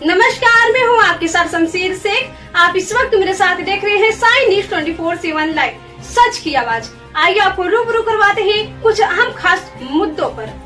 नमस्कार, मैं हूँ आपके साथ शमशीर शेख। आप इस वक्त मेरे साथ देख रहे हैं साई न्यूज 24/7 लाइव, सच की आवाज। आइए आपको रूबरू करवाते हैं कुछ अहम खास मुद्दों पर।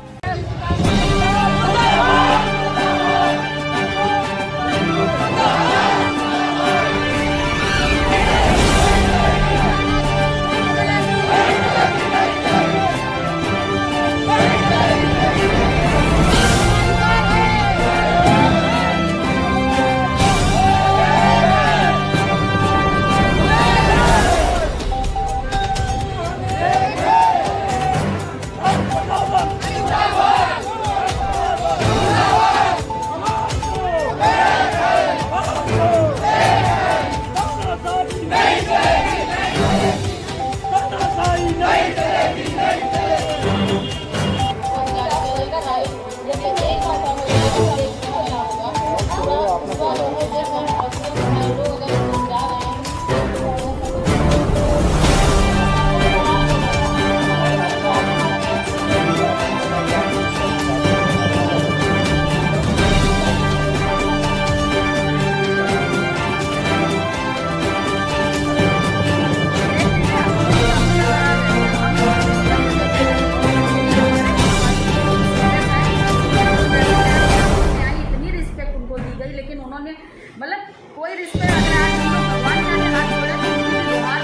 लेकिन उन्होंने मतलब कोई रिश्ते भगवान जाने हाथ जोड़े तो उनकी व्यवहार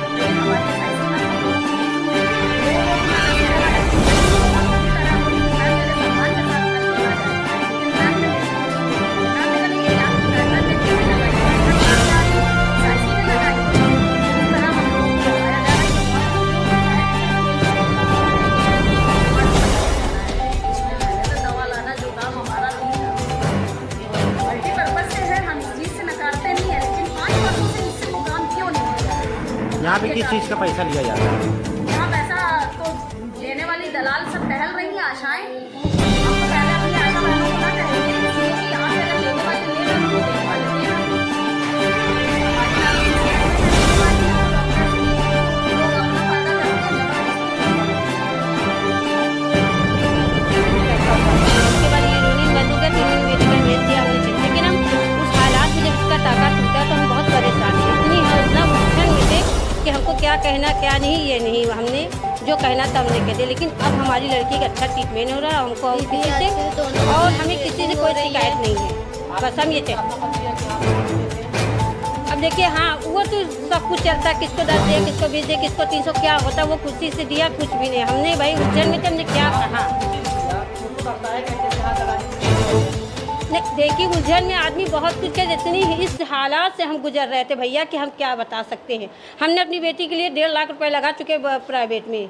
लेकिन हमारे यहाँ पे किस चीज़ का पैसा लिया जाता है? यहाँ पैसा तो लेने वाली दलाल सब टहल रही हैं आशाएं। हमको पहले अपनी आशा वालों को ना कहेंगे कि यहाँ से अगर लेने वाले ले रहे हो देने वाले दे रहे हो। लोग अपना फायदा करते हैं। उसके बाद ये रोनी बंद हो गया, 3 दिन मेडिकल भेज दिया हमने, लेकिन हम उस हालात में जब इसका टाका टूटा तो हम बहुत परेशान थे। इतना मुश्किल में थे कि हमको क्या कहना क्या नहीं, ये नहीं, हमने जो कहना था हमने कह दिया। लेकिन अब हमारी लड़की का अच्छा ट्रीटमेंट हो रहा है, हमको और किसी से और हमें किसी से कोई शिकायत नहीं है। बस हम ये चाहते। अब देखिए, हाँ वो तो सब कुछ चलता है, किसको 10 दे, किसको 20 दे, किसको 300, क्या होता है वो खुशी से दिया, कुछ भी नहीं। हमने भाई उज्जैन में हमने क्या कहा, देखिए उज्जैन में आदमी बहुत कुछ है। जितनी इस हालात से हम गुजर रहे थे भैया कि हम क्या बता सकते हैं। हमने अपनी बेटी के लिए 1.5 लाख रुपए लगा चुके प्राइवेट में,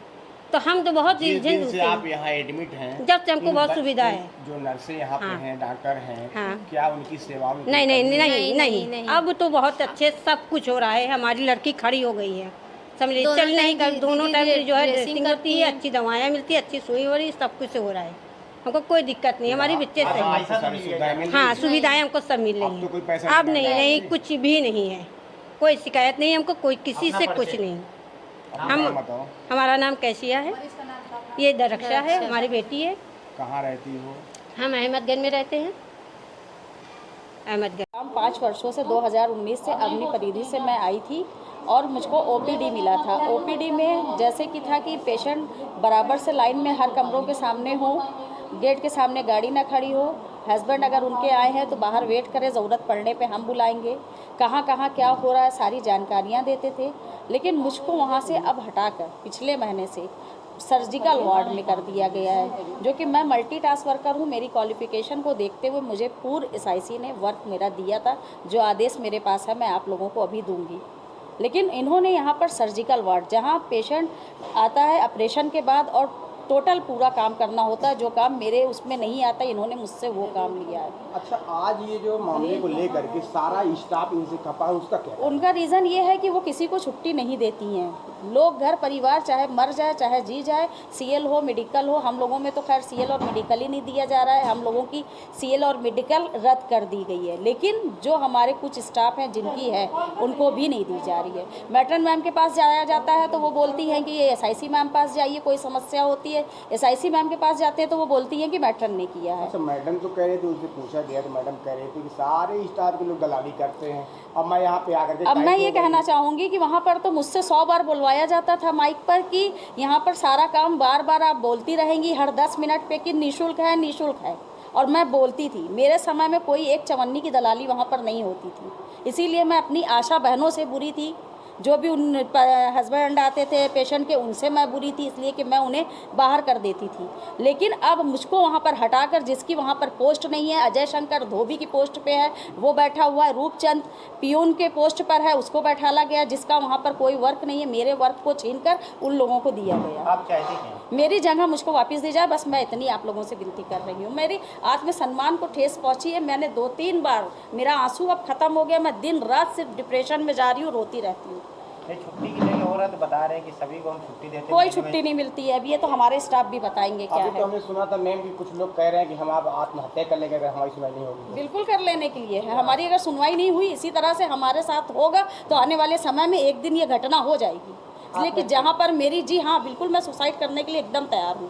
तो हम तो बहुत जिस दिन से आप यहाँ एडमिट हैं, जब से हमको बहुत सुविधा है। जो नर्सें यहाँ पे हैं, डॉक्टर हैं, हाँ। क्या उनकी सेवा में नहीं नहीं नहीं नहीं नहीं, नहीं। अब तो बहुत अच्छे सब कुछ हो रहा है। हमारी लड़की खड़ी हो गई है, समझिए, चल नहीं कर, दोनों टाइम जो है ड्रेसिंग होती है, अच्छी दवाएँ मिलती है, अच्छी सुई हो रही है, सब कुछ हो रहा है। हमको कोई दिक्कत नहीं, हमारी बच्चे से हाँ सुविधाएं हमको सब मिल रही हैं। अब नहीं नहीं कुछ भी नहीं है, कोई शिकायत नहीं, हमको कोई किसी से कुछ नहीं। हमारा नाम कैसिया है, ये दरक्षा है, हमारी बेटी है। कहाँ रहती हो? हम अहमदगंज में रहते हैं, अहमदगंज। हम 5 वर्षों से 2019 से अग्नि परिधि से मैं आई थी और मुझको ओपीडी मिला था। ओपीडी में जैसे कि था कि पेशेंट बराबर से लाइन में हर कमरों के सामने हो, गेट के सामने गाड़ी ना खड़ी हो, हस्बैंड अगर उनके आए हैं तो बाहर वेट करें, ज़रूरत पड़ने पे हम बुलाएंगे, कहाँ कहाँ क्या हो रहा है सारी जानकारियाँ देते थे। लेकिन मुझको वहाँ से अब हटाकर पिछले महीने से सर्जिकल वार्ड में कर दिया गया है, जो कि मैं मल्टीटास्क वर्कर हूँ। मेरी क्वालिफिकेशन को देखते हुए मुझे पूर्व एसआईसी ने वर्क मेरा दिया था, जो आदेश मेरे पास है मैं आप लोगों को अभी दूँगी। लेकिन इन्होंने यहाँ पर सर्जिकल वार्ड, जहाँ पेशेंट आता है ऑपरेशन के बाद और टोटल पूरा काम करना होता है, जो काम मेरे उसमें नहीं आता, इन्होंने मुझसे वो काम लिया है। अच्छा, आज ये जो मामले को लेकर के सारा स्टाफ इनसे खपा है, उसका क्या? उनका रीज़न ये है कि वो किसी को छुट्टी नहीं देती हैं। लोग घर परिवार चाहे मर जाए चाहे जी जाए, सीएल हो मेडिकल हो, हम लोगों में तो खैर सीएल और मेडिकल ही नहीं दिया जा रहा है, हम लोगों की सीएल और मेडिकल रद्द कर दी गई है। लेकिन जो हमारे कुछ स्टाफ हैं जिनकी है उनको भी नहीं दी जा रही है। मैट्रन मैम के पास जाया जाता है तो वो बोलती हैं कि ये SIC मैम पास जाइए, कोई समस्या होती है SIC मैम के पास जाते हैं तो वो बोलती हैं कि मैट्रन ने किया है। अच्छा, मैडम तो कह रहे थे, उससे पूछा गया तो मैडम कह रहे थे कि सारे स्टाफ के लोग दलाली करते हैं। अब मैं यहाँ पे आकर के अब मैं ये कहना चाहूँगी कि वहाँ पर तो मुझसे 100 बार बुलवाया जाता था माइक पर कि यहाँ पर सारा काम बार बार आप बोलती रहेंगी हर 10 मिनट पे कि निःशुल्क है निःशुल्क है, और मैं बोलती थी। मेरे समय में कोई एक चवन्नी की दलाली वहाँ पर नहीं होती थी, इसीलिए मैं अपनी आशा बहनों से बुरी थी। जो भी उन हस्बैंड आते थे पेशेंट के, उनसे मैं बुरी थी इसलिए कि मैं उन्हें बाहर कर देती थी। लेकिन अब मुझको वहाँ पर हटाकर, जिसकी वहाँ पर पोस्ट नहीं है, अजय शंकर धोबी की पोस्ट पे है वो बैठा हुआ है, रूपचंद पियून के पोस्ट पर है उसको बैठाला गया, जिसका वहाँ पर कोई वर्क नहीं है। मेरे वर्क को छीनकर उन लोगों को दिया गया। आप चाहते हैं मेरी जगह मुझको वापस दी जाए, बस मैं इतनी आप लोगों से विनती कर रही हूँ। मेरी आत्मसम्मान को ठेस पहुँची है। मैंने 2-3 बार, मेरा आंसू अब ख़त्म हो गया, मैं दिन रात सिर्फ डिप्रेशन में जा रही हूँ, रोती रहती हूँ। छुट्टी की नहीं हो रहा तो बता रहे हैं कि सभी को हम छुट्टी देते हैं, कोई छुट्टी नहीं मिलती है। अब ये तो हमारे स्टाफ भी बताएंगे क्या अभी है। तो हमने सुना था मैम कि कुछ लोग कह रहे हैं कि हम आप आत्महत्या कर लेंगे अगर हमारी सुनाई नहीं होगी। बिल्कुल कर लेने के लिए है। हमारी अगर सुनवाई नहीं हुई इसी तरह से हमारे साथ होगा तो आने वाले समय में एक दिन ये घटना हो जाएगी। इसलिए कि जहाँ पर मेरी, जी हाँ बिल्कुल, मैं सुसाइड करने के लिए एकदम तैयार हूँ,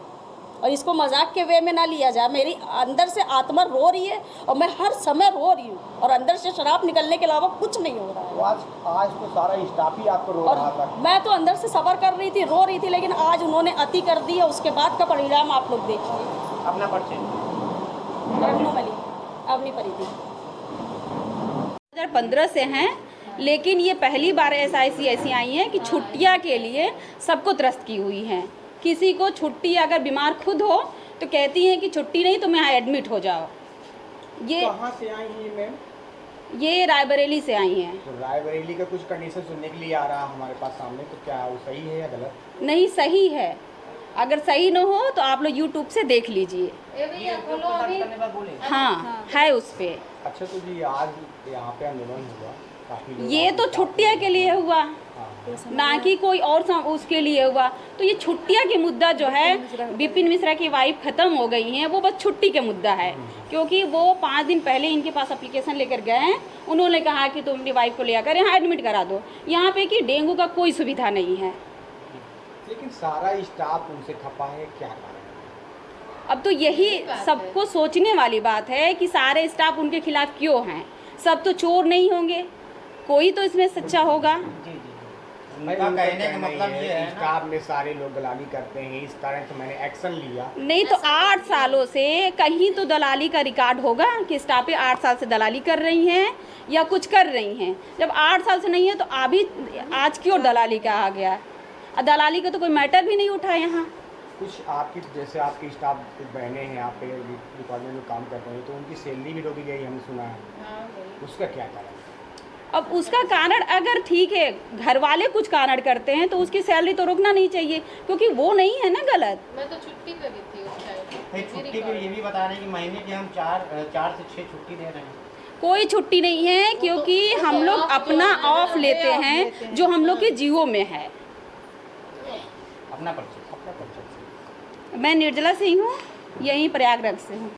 और इसको मजाक के वे में ना लिया जाए। मेरी अंदर से आत्मा रो रही है और मैं हर समय रो रही हूँ, और अंदर से शराब निकलने के अलावा कुछ नहीं हो रहा है। तो आज तो सारा स्टाफ ही आपको रो और रहा था। मैं तो अंदर से सबर कर रही थी, रो रही थी, लेकिन आज उन्होंने अति कर दी है। उसके बाद का परिणाम आप लोग देखिए। अपना परिचय अवनी परिधि 2015 से हैं, लेकिन ये पहली बार SIC ऐसी आई हैं कि छुट्टियां के लिए सबको त्रस्त की हुई हैं। किसी को छुट्टी, अगर बीमार खुद हो तो कहती हैं कि छुट्टी नहीं तुम यहाँ एडमिट हो जाओ। ये कहाँ से आई हैं मैम? ये रायबरेली से आई हैं। तो रायबरेली का कुछ कंडीशन सुनने के लिए आ रहा हमारे पास सामने, तो क्या वो सही है या गलत? नहीं, सही है। अगर सही न हो तो आप लोग YouTube से देख लीजिए। हाँ, है उस पर। अच्छा, तो जी आज यहाँ पे आंदोलन हुआ, काफी लोग ये तो छुट्टियाँ के लिए हुआ, ना कि कोई और उसके लिए हुआ। तो ये छुट्टियाँ के मुद्दा जो है, विपिन मिश्रा की वाइफ ख़त्म हो गई हैं, वो बस छुट्टी के मुद्दा है। क्योंकि वो 5 दिन पहले इनके पास एप्लीकेशन लेकर गए हैं, उन्होंने कहा कि तुम अपनी वाइफ को ले आकर यहाँ एडमिट करा दो। यहाँ पे कि डेंगू का कोई सुविधा नहीं है। लेकिन सारा स्टाफ उनसे खपा है, क्या कारण? अब तो यही सबको सोचने वाली बात है कि सारे स्टाफ उनके खिलाफ क्यों हैं। सब तो चोर नहीं होंगे, कोई तो इसमें सच्चा होगा। उनका कहने का मतलब ये है स्टाफ में सारे लोग दलाली करते हैं, इस कारण से मैंने एक्शन लिया। नहीं तो 8 सालों से कहीं तो दलाली का रिकॉर्ड होगा कि स्टाफे 8 साल से दलाली कर रही हैं या कुछ कर रही हैं। जब 8 साल से नहीं है तो अभी आज क्यों दलाली का आ गया? दलाली का तो कोई मैटर भी नहीं उठा यहाँ। कुछ आपकी, जैसे आपकी स्टाफ कुछ बहनें हैं यहाँ पे डिपार्टमेंट में काम करते हैं, तो उनकी सैलरी भी रोकी गई, हमने सुना है। उसका क्या कारण? अब उसका कारण अगर ठीक है, घर वाले कुछ कारण करते हैं तो उसकी सैलरी तो रोकना नहीं चाहिए, क्योंकि वो नहीं है ना गलत। मैं तो छुट्टी पे भी थी उस टाइम। छुट्टी को ये भी बता रहे हैं कि महीने की हम 4 से 6 छुट्टी दे रहे हैं। कोई छुट्टी नहीं है, क्योंकि हम लोग अपना ऑफ लेते हैं जो हम लोग के जियो में है। अपना परिचय। मैं निर्जला सिंह हूँ, यहीं प्रयागराज से हूँ।